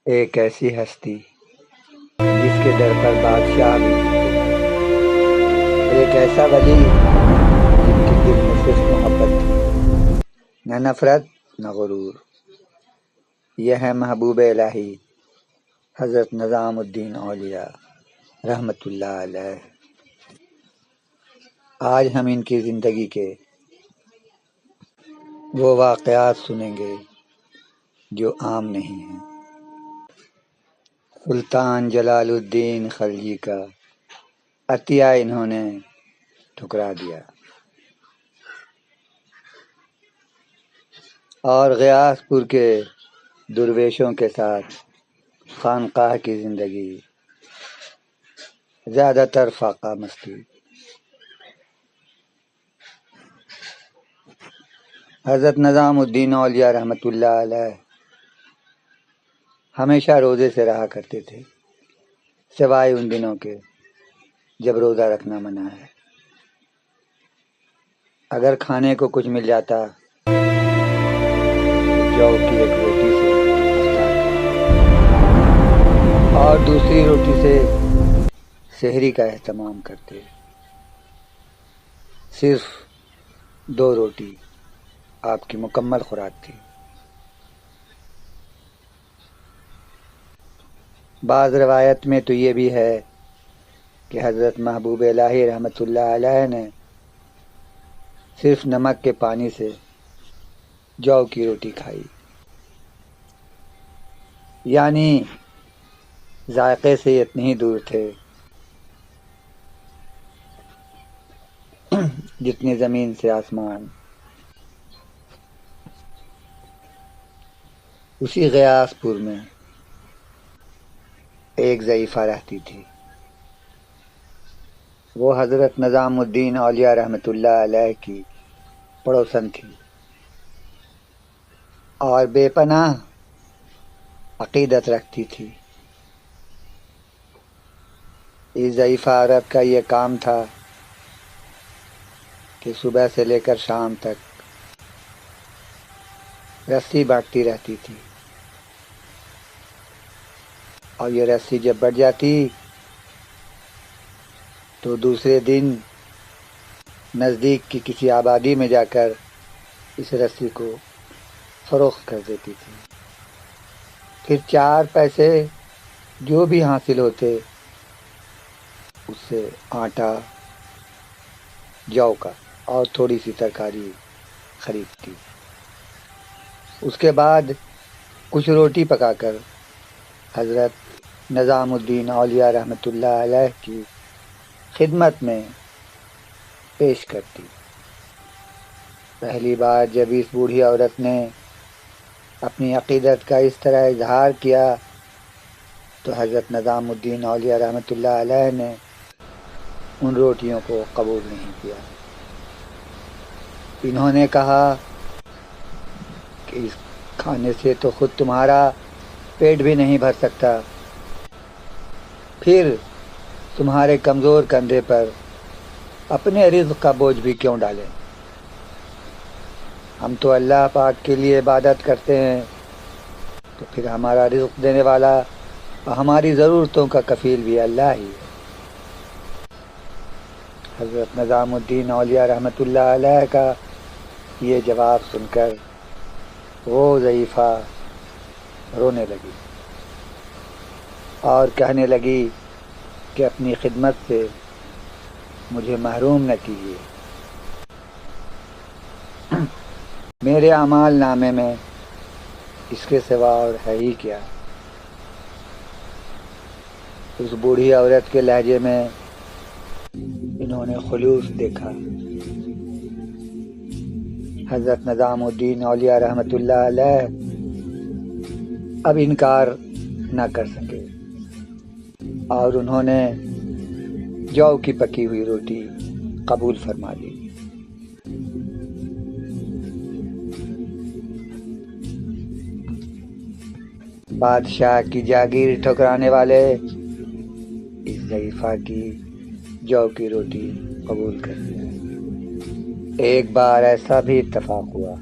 ایک ایسی ہستی جس کے در پر بادشاہ بھی جھکتے تھے، ایک ایسا ولی جن کے دل میں صرف محبت تھی، نہ نفرت نہ غرور۔ یہ ہے محبوب الہی حضرت نظام الدین اولیاء رحمۃ اللہ علیہ۔ آج ہم ان کی زندگی کے وہ واقعات سنیں گے جو عام نہیں ہیں۔ سلطان جلال الدین خلجی کا عطیہ انہوں نے ٹھکرا دیا اور غیاث پور کے درویشوں کے ساتھ خانقاہ کی زندگی زیادہ تر فاقہ مستی۔ حضرت نظام الدین اولیاء رحمۃ اللہ علیہ ہمیشہ روزے سے رہا کرتے تھے، سوائے ان دنوں کے جب روزہ رکھنا منع ہے۔ اگر کھانے کو کچھ مل جاتا جو کی ایک روٹی سے افطار کرتے اور دوسری روٹی سے سحری کا اہتمام کرتے۔ صرف 2 روٹی آپ کی مکمل خوراک تھی۔ بعض روایت میں تو یہ بھی ہے کہ حضرت محبوب الہی رحمۃ اللہ علیہ نے صرف نمک کے پانی سے جو کی روٹی کھائی، یعنی ذائقے سے اتنے ہی دور تھے جتنی زمین سے آسمان۔ اسی غیاث پور میں ایک ضعیفہ رہتی تھی، وہ حضرت نظام الدین اولیاء رحمۃ اللہ علیہ کی پڑوسن تھی اور بے پناہ عقیدت رکھتی تھی۔ اس ضعیفہ عورت کا یہ کام تھا کہ صبح سے لے کر شام تک رسی بانٹتی رہتی تھی، اور یہ رسی جب بڑھ جاتی تو دوسرے دن نزدیک کی کسی آبادی میں جا کر اس رسی کو فروخت کر دیتی تھی۔ پھر 4 پیسے جو بھی حاصل ہوتے اس سے آٹا، جو کا اور تھوڑی سی ترکاری خریدتی۔ اس کے بعد کچھ روٹی پکا کر حضرت نظام الدین اولیاء رحمۃ اللہ علیہ کی خدمت میں پیش کرتی۔ پہلی بار جب اس بوڑھی عورت نے اپنی عقیدت کا اس طرح اظہار کیا تو حضرت نظام الدین اولیاء رحمۃ اللہ علیہ نے ان روٹیوں کو قبول نہیں کیا۔ انہوں نے کہا کہ اس کھانے سے تو خود تمہارا پیٹ بھی نہیں بھر سکتا، پھر تمہارے کمزور کندھے پر اپنے رزق کا بوجھ بھی کیوں ڈالیں؟ ہم تو اللہ پاک کے لیے عبادت کرتے ہیں، تو پھر ہمارا رزق دینے والا اور ہماری ضرورتوں کا کفیل بھی اللہ ہی ہے۔ حضرت نظام الدین اولیاء رحمۃ اللہ علیہ کا یہ جواب سن کر وہ ضعیفہ رونے لگی اور کہنے لگی کہ اپنی خدمت سے مجھے محروم نہ کیجیے، میرے اعمال نامے میں اس کے سوا اور ہے ہی کیا۔ اس بوڑھی عورت کے لہجے میں انہوں نے خلوص دیکھا۔ حضرت نظام الدین اولیاء رحمۃ اللہ علیہ اب انکار نہ کر سکے اور انہوں نے جو کی پکی ہوئی روٹی قبول فرما لی۔ بادشاہ کی جاگیر ٹھکرانے والے اس ضعیفہ کی جو کی روٹی قبول کر لیا۔ ایک بار ایسا بھی اتفاق ہوا،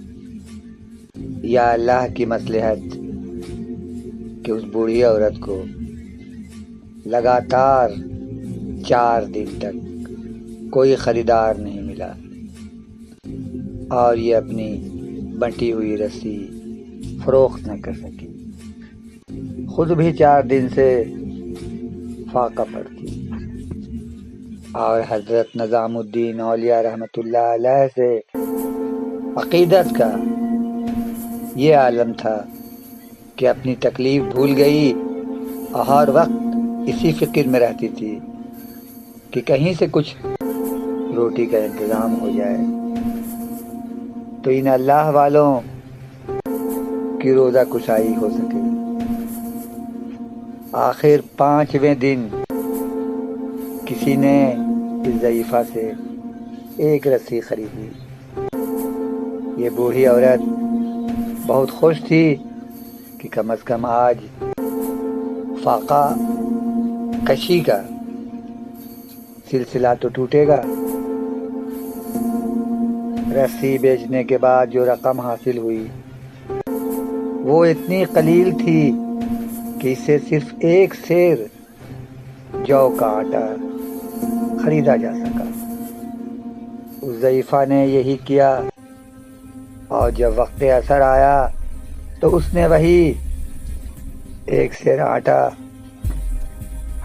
یا اللہ کی مصلحت کہ اس بوڑھی عورت کو لگاتار 4 دن تک کوئی خریدار نہیں ملا اور یہ اپنی بٹی ہوئی رسی فروخت نہ کر سکی. خود بھی 4 دن سے فاقہ پر تھی اور حضرت نظام الدین اولیاء رحمۃ اللہ علیہ سے عقیدت کا یہ عالم تھا کہ اپنی تکلیف بھول گئی اور ہر وقت اسی فکر میں رہتی تھی کہ کہیں سے کچھ روٹی کا انتظام ہو جائے تو ان اللہ والوں کی روزہ کشائی ہو سکے. آخر 5ویں دن کسی نے اس ضعیفہ سے ایک رسی خریدی. یہ بوڑھی عورت بہت خوش تھی کہ کم از کم آج فاقہ کشی کا سلسلہ تو ٹوٹے گا. رسی بیچنے کے بعد جو رقم حاصل ہوئی وہ اتنی قلیل تھی کہ اسے صرف 1 سیر جو کا آٹا خریدا جا سکا. اس ضعیفہ نے یہی کیا اور جب وقت عصر آیا تو اس نے وہی 1 سیر آٹا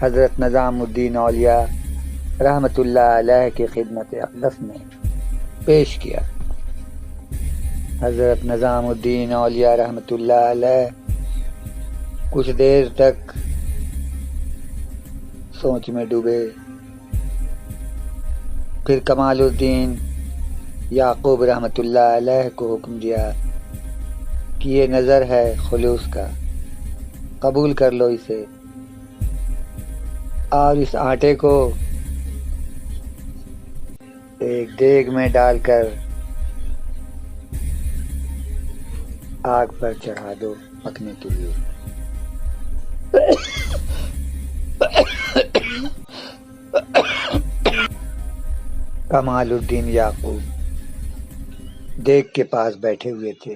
حضرت نظام الدین اولیاء رحمۃ اللہ علیہ کی خدمت اقدس میں پیش کیا. حضرت نظام الدین اولیاء رحمۃ اللہ علیہ کچھ دیر تک سوچ میں ڈوبے. پھر کمال الدین یعقوب رحمۃ اللہ علیہ کو حکم دیا کہ یہ نظر ہے خلوص کا، قبول کر لو اسے اور اس آٹے کو ایک دیگ میں ڈال کر آگ پر چڑھا دو پکنے کے لیے. کمال الدین یعقوب دیگ کے پاس بیٹھے ہوئے تھے.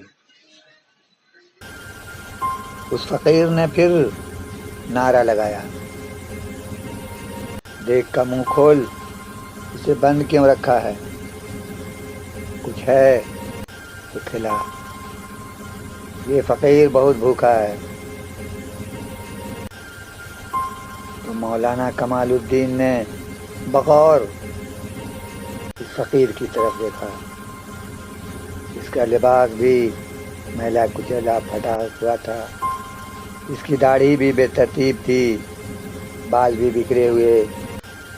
اس فقیر نے پھر نعرہ لگایا، دیگ کا منہ کھول، اسے بند کیوں رکھا ہے؟ کچھ ہے تو کھلا، یہ فقیر بہت بھوکا ہے. تو مولانا کمال الدین نے بغور اس فقیر کی طرف دیکھا. اس کا لباس بھی میلا کچیلا پھٹا ہوا تھا، اس کی داڑھی بھی بے ترتیب تھی، بال بھی بکھرے ہوئے،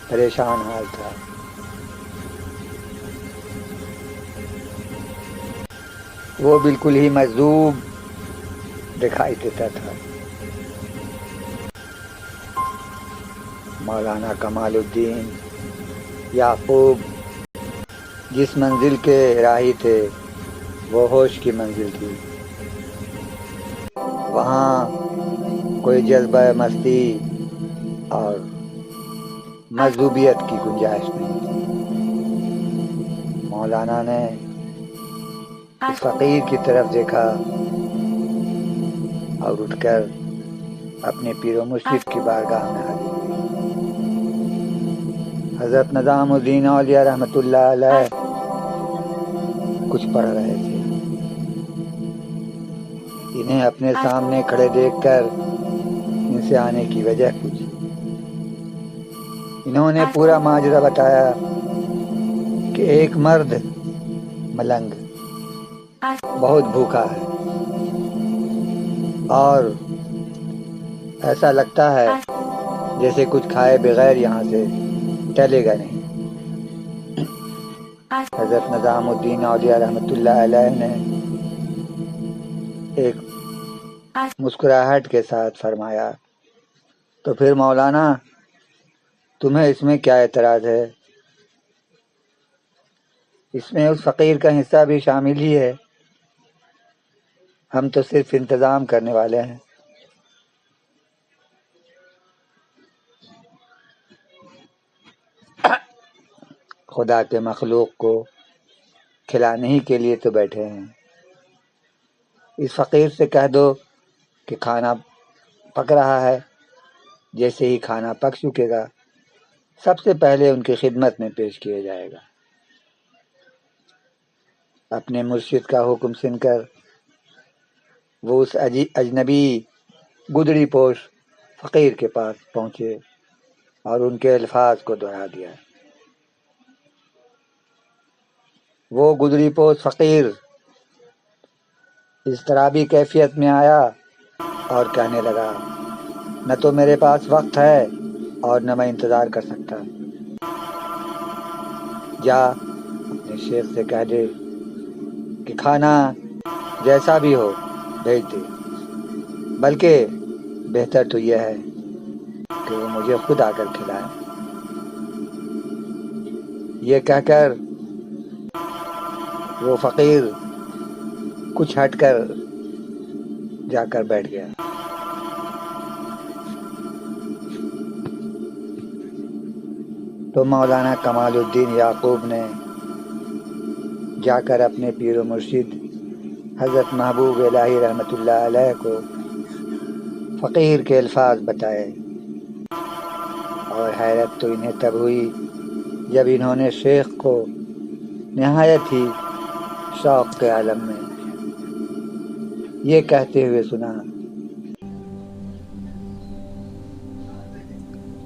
پریشان حال تھا. وہ بالکل ہی مجذوب دکھائی دیتا تھا. مولانا کمال الدین یعقوب جس منزل کے راہی تھے وہ ہوش کی منزل تھی. وہاں کوئی جذبہ مستی اور مجذوبیت کی گنجائش نہیں تھی. مولانا نے اس فقیر کی طرف دیکھا اور اٹھ کر اپنے پیر و مرشد کی بارگاہ میں حاضر ہوئے. حضرت نظام الدین اولیاء رحمۃ اللہ علیہ کچھ پڑھ رہے تھے. انہیں اپنے سامنے کھڑے دیکھ کر ان سے آنے کی وجہ پوچھی. انہوں نے پورا ماجرا بتایا کہ ایک مرد ملنگ بہت بھوکا ہے اور ایسا لگتا ہے جیسے کچھ کھائے بغیر یہاں سے ٹلے گا نہیں. حضرت نظام الدین اولیاء رحمۃ اللہ علیہ نے ایک مسکراہٹ کے ساتھ فرمایا، تو پھر مولانا تمہیں اس میں کیا اعتراض ہے؟ اس میں اس فقیر کا حصہ بھی شامل ہی ہے، ہم تو صرف انتظام کرنے والے ہیں. خدا کے مخلوق کو کھلانے ہی کے لیے تو بیٹھے ہیں. اس فقیر سے کہہ دو کہ کھانا پک رہا ہے، جیسے ہی کھانا پک چکے گا سب سے پہلے ان کی خدمت میں پیش کیا جائے گا۔ اپنے مرشد کا حکم سن کر وہ اس اجنبی گدڑی پوش فقیر کے پاس پہنچے اور ان کے الفاظ کو دہرا دیا۔ وہ گدڑی پوش فقیر اضطرابی کیفیت میں آیا اور کہنے لگا، نہ تو میرے پاس وقت ہے اور نہ میں انتظار کر سکتا، جا اپنے شیخ سے کہہ دے کہ کھانا جیسا بھی ہو بھیج دے، بلکہ بہتر تو یہ ہے کہ وہ مجھے خود آ کر کھلائے۔ یہ کہہ کر وہ فقیر کچھ ہٹ کر جا کر بیٹھ گیا۔ تو مولانا کمال الدین یعقوب نے جا کر اپنے پیر و مرشد حضرت محبوب الہی رحمۃ اللہ علیہ کو فقیر کے الفاظ بتائے، اور حیرت تو انہیں تب ہوئی جب انہوں نے شیخ کو نہایت ہی شوق کے عالم میں یہ کہتے ہوئے سنا،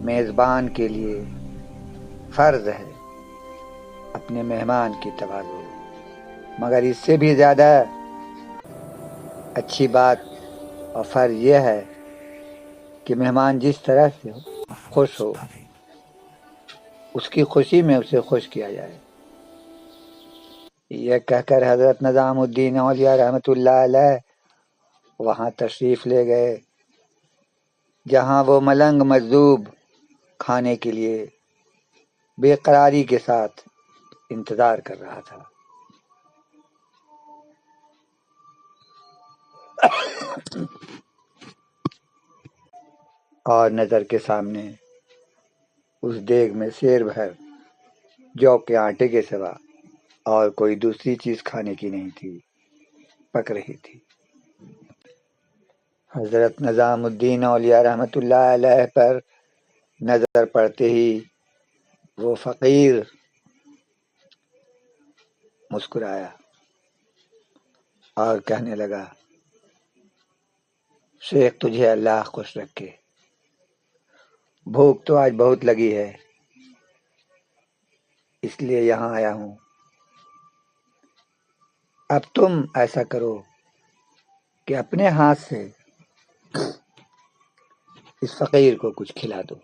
میزبان کے لیے فرض ہے اپنے مہمان کی تواضع، مگر اس سے بھی زیادہ اچھی بات اور فرض یہ ہے کہ مہمان جس طرح سے خوش ہو اس کی خوشی میں اسے خوش کیا جائے۔ یہ کہہ کر حضرت نظام الدین اولیاء رحمۃ اللہ علیہ وہاں تشریف لے گئے جہاں وہ ملنگ مجذوب کھانے کے لیے بے قراری کے ساتھ انتظار کر رہا تھا۔ اور نظر کے سامنے اس دیگ میں سیر بھر جو کے آٹے کے سوا اور کوئی دوسری چیز کھانے کی نہیں تھی، پک رہی تھی۔ حضرت نظام الدین اولیاء رحمۃ اللہ علیہ پر نظر پڑتے ہی وہ فقیر مسکرایا اور کہنے لگا، شیخ تجھے اللہ خوش رکھے، بھوک تو آج بہت لگی ہے اس لیے یہاں آیا ہوں، اب تم ایسا کرو کہ اپنے ہاتھ سے اس فقیر کو کچھ کھلا دو۔